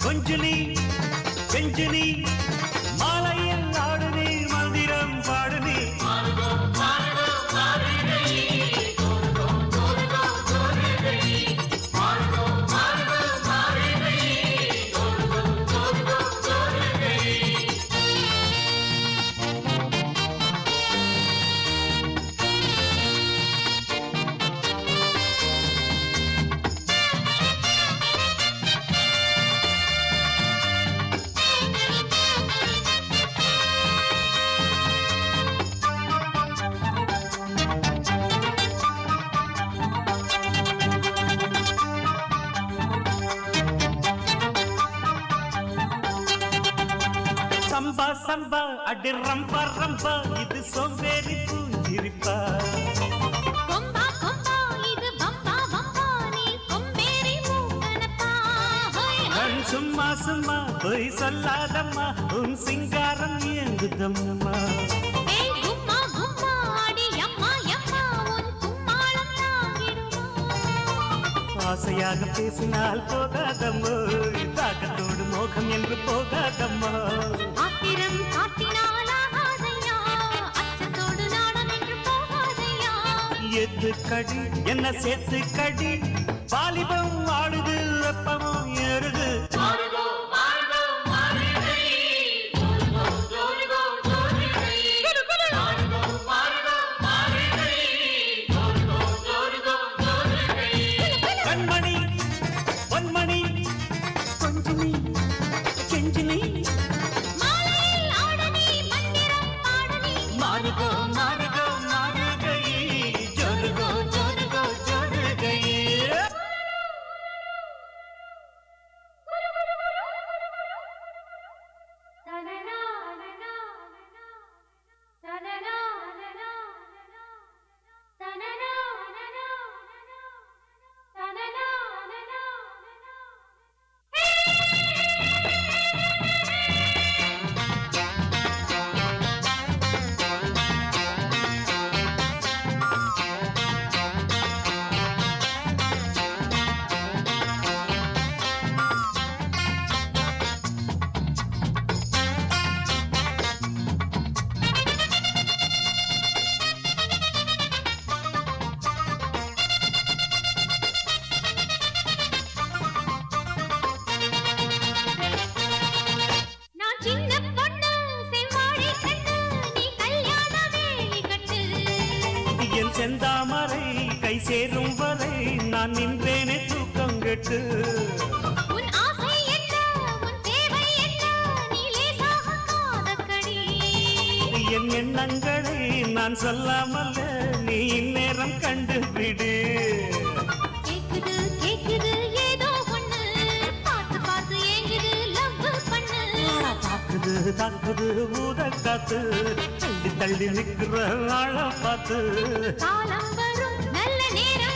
கொஞ்சுலி செஞ்சுலி மாலையில் ஆடுனி மந்திரம் பாடுனி சம்பா சம்பா அடி ரம்பா ரம்பா இது சோம்பேறி பூஞ்சிரிப்பா கொம்பா கொம்பா இது பம்பா பம்பா நீ கொம்பேறி மூக்கனப்பா கண் சும்மா சும்மா பொய் சொல்லாதம்மா உன் சிங்காரம் இயங்குதம்மா ஏய் கும்மா கும்மா அடி அம்மா அம்மா உன் கும்மாளம் தாங்கிடுமா ஆசையாக பேசினால் போகாதம்மோ தாக்கத்தோடு மோகம் என்று போகாதம்மா ஆத்திரம் காட்டினால் ஆகாதையா அச்சத்தோடு நாணம் என்று போகாதையா எது கடி என்ன சேர்த்து கடி வாலிபம் ஆடுது வெப்பமும் ஏறுது கண்மணி பொன்மணி கொஞ்சுனி கெஞ்சினி மாலையில் ஆடனி மந்திரம் பாடனி மாறுகோ மாறுகோ மாறுகை ஜோருகோ ஜோருகோ ஜோருகை தனனா தனனா தனனா தனனா தனனா நான் சின்ன பொண்ணு செவ்வாழை கண்ணு நீ கல்யாண வேலி கட்டு என் செந்தாமரை கை சேரும் வரை நான் நின்றேனே தூக்கம் கெட்டு உன் ஆசை என்ன உன் தேவை என்ன நீ லேசாக காதக்கடி என் எண்ணங்களை நான் சொல்லாமல் நீ இந்நேரம் கண்டுபிடு கேக்குது கேக்குது ஏதோ ஒண்ணு பார்த்து பார்த்து ஏங்குது லவ் பண்ணு தாக்குது தாக்குது ஊத காத்து தள்ளி தள்ளி நிக்கிற ஆள பார்த்து காலம் வரும் நல்ல நேரம்